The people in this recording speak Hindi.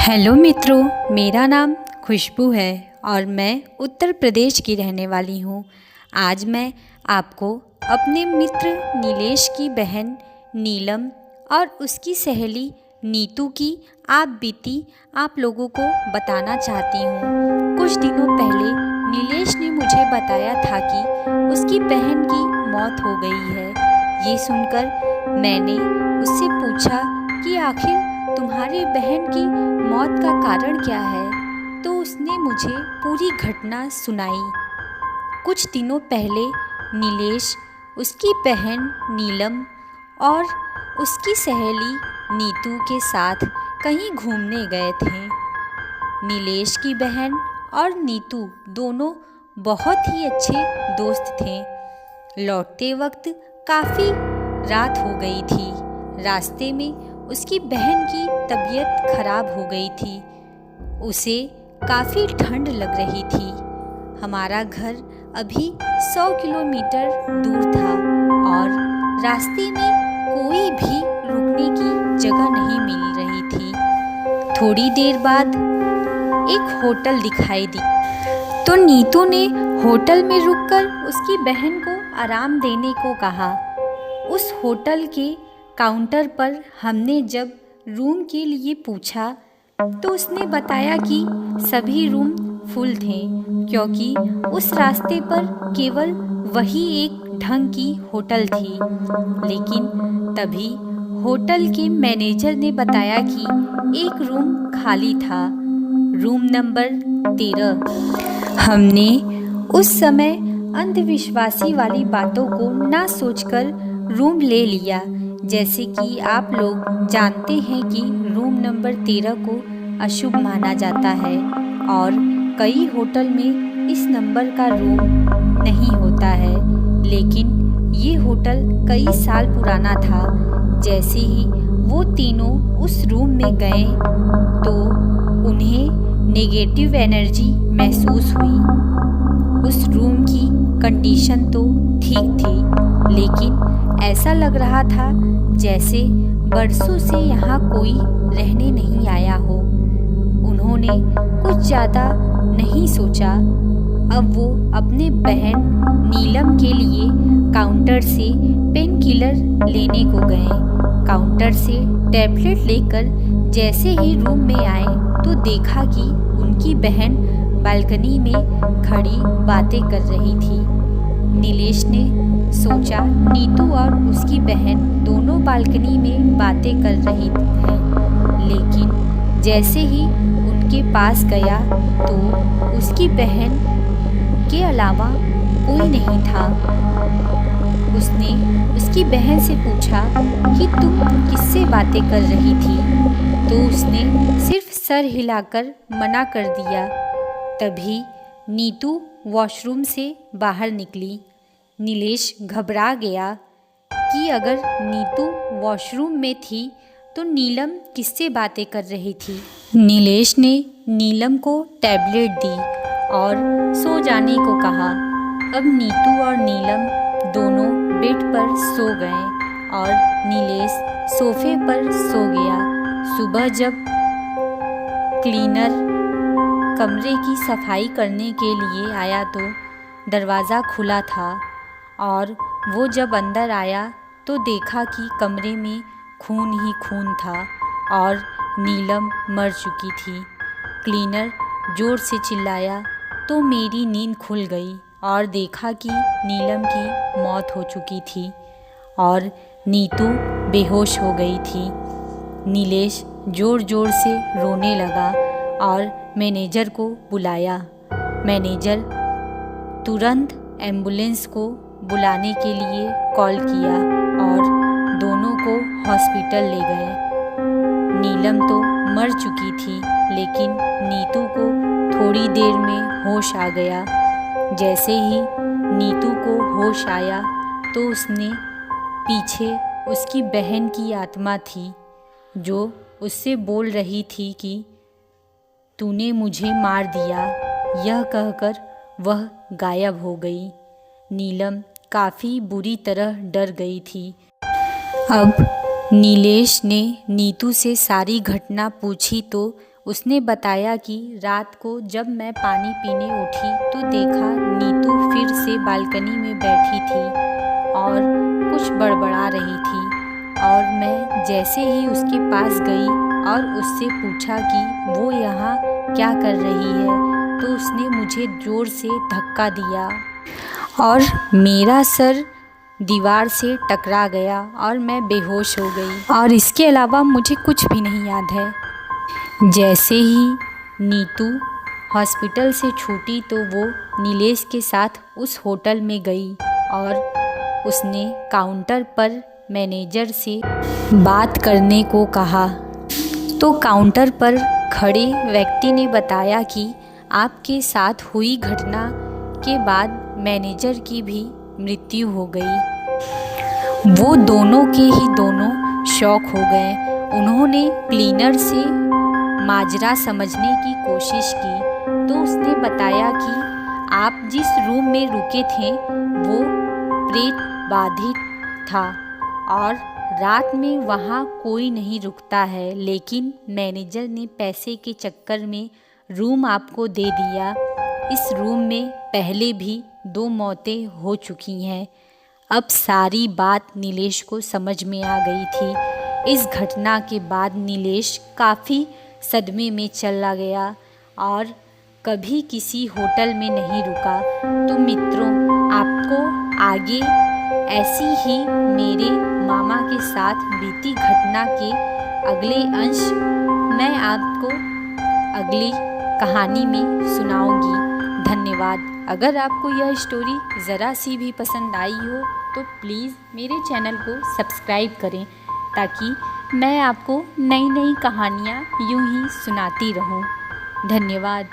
हेलो मित्रों, मेरा नाम खुशबू है और मैं उत्तर प्रदेश की रहने वाली हूँ। आज मैं आपको अपने मित्र नीलेश की बहन नीलम और उसकी सहेली नीतू की आप बीती आप लोगों को बताना चाहती हूँ। कुछ दिनों पहले नीलेश ने मुझे बताया था कि उसकी बहन की मौत हो गई है। ये सुनकर मैंने उससे पूछा कि आखिर तुम्हारी बहन की मौत का कारण क्या है, तो उसने मुझे पूरी घटना सुनाई। कुछ दिनों पहले नीलेश, उसकी बहन नीलम और उसकी सहेली नीतू के साथ कहीं घूमने गए थे। नीलेश की बहन और नीतू दोनों बहुत ही अच्छे दोस्त थे। लौटते वक्त काफ़ी रात हो गई थी। रास्ते में उसकी बहन की तबीयत खराब हो गई थी। उसे काफ़ी ठंड लग रही थी। हमारा घर अभी 100 किलोमीटर दूर था और रास्ते में कोई भी रुकने की जगह नहीं मिल रही थी। थोड़ी देर बाद एक होटल दिखाई दी, तो नीतू ने होटल में रुककर उसकी बहन को आराम देने को कहा। उस होटल के काउंटर पर हमने जब रूम के लिए पूछा तो उसने बताया कि सभी रूम फुल थे, क्योंकि उस रास्ते पर केवल वही एक ढंग की होटल थी। लेकिन तभी होटल के मैनेजर ने बताया कि एक रूम खाली था, रूम नंबर 13। हमने उस समय अंधविश्वासी वाली बातों को ना सोचकर रूम ले लिया। जैसे कि आप लोग जानते हैं कि रूम नंबर 13 को अशुभ माना जाता है और कई होटल में इस नंबर का रूम नहीं होता है। लेकिन ये होटल कई साल पुराना था। जैसे ही वो तीनों उस रूम में गए तो उन्हें नेगेटिव एनर्जी महसूस हुई। उस रूम की कंडीशन तो ठीक थी, लेकिन ऐसा लग रहा था जैसे बरसों से यहाँ कोई रहने नहीं आया हो। उन्होंने कुछ ज़्यादा नहीं सोचा। अब वो अपने बहन नीलम के लिए काउंटर से पेन किलर लेने को गए। काउंटर से टैबलेट लेकर जैसे ही रूम में आए तो देखा कि उनकी बहन बालकनी में खड़ी बातें कर रही थी। नीलेश ने सोचा नीतू और उसकी बहन दोनों बालकनी में बातें कर रही हैं, लेकिन जैसे ही उनके पास गया तो उसकी बहन के अलावा कोई नहीं था। उसने उसकी बहन से पूछा कि तुम किससे बातें कर रही थी, तो उसने सिर्फ सर हिलाकर मना कर दिया। तभी नीतू वॉशरूम से बाहर निकली। नीलेश घबरा गया कि अगर नीतू वॉशरूम में थी तो नीलम किससे बातें कर रही थी। नीलेश ने नीलम को टैबलेट दी और सो जाने को कहा। अब नीतू और नीलम दोनों बेड पर सो गए और नीलेश सोफे पर सो गया। सुबह जब क्लीनर कमरे की सफाई करने के लिए आया तो दरवाज़ा खुला था और वो जब अंदर आया तो देखा कि कमरे में खून ही खून था और नीलम मर चुकी थी। क्लीनर ज़ोर से चिल्लाया तो मेरी नींद खुल गई और देखा कि नीलम की मौत हो चुकी थी और नीतू बेहोश हो गई थी। नीलेश ज़ोर ज़ोर से रोने लगा और मैनेजर को बुलाया। मैनेजर तुरंत एम्बुलेंस को बुलाने के लिए कॉल किया और दोनों को हॉस्पिटल ले गए। नीलम तो मर चुकी थी, लेकिन नीतू को थोड़ी देर में होश आ गया। जैसे ही नीतू को होश आया तो उसने पीछे उसकी बहन की आत्मा थी जो उससे बोल रही थी कि तूने मुझे मार दिया। यह कहकर वह गायब हो गई। नीलम काफ़ी बुरी तरह डर गई थी। अब नीलेश ने नीतू से सारी घटना पूछी तो उसने बताया कि रात को जब मैं पानी पीने उठी तो देखा नीतू फिर से बालकनी में बैठी थी और कुछ बड़बड़ा रही थी, और मैं जैसे ही उसके पास गई और उससे पूछा कि वो यहाँ क्या कर रही है, तो उसने मुझे ज़ोर से धक्का दिया और मेरा सर दीवार से टकरा गया और मैं बेहोश हो गई, और इसके अलावा मुझे कुछ भी नहीं याद है। जैसे ही नीतू हॉस्पिटल से छूटी तो वो नीलेश के साथ उस होटल में गई और उसने काउंटर पर मैनेजर से बात करने को कहा। तो काउंटर पर खड़े व्यक्ति ने बताया कि आपके साथ हुई घटना के बाद मैनेजर की भी मृत्यु हो गई। वो दोनों के ही दोनों शॉक हो गए। उन्होंने क्लीनर से माजरा समझने की कोशिश की तो उसने बताया कि आप जिस रूम में रुके थे वो प्रेत बाधित था और रात में वहाँ कोई नहीं रुकता है, लेकिन मैनेजर ने पैसे के चक्कर में रूम आपको दे दिया। इस रूम में पहले भी 2 मौतें हो चुकी हैं। अब सारी बात नीलेश को समझ में आ गई थी। इस घटना के बाद नीलेश काफ़ी सदमे में चला गया और कभी किसी होटल में नहीं रुका। तो मित्रों, आपको आगे ऐसी ही मेरे मामा के साथ बीती घटना के अगले अंश मैं आपको अगली कहानी में सुनाऊंगी। धन्यवाद। अगर आपको यह स्टोरी ज़रा सी भी पसंद आई हो तो प्लीज़ मेरे चैनल को सब्सक्राइब करें, ताकि मैं आपको नई नई कहानियाँ यूं ही सुनाती रहूं। धन्यवाद।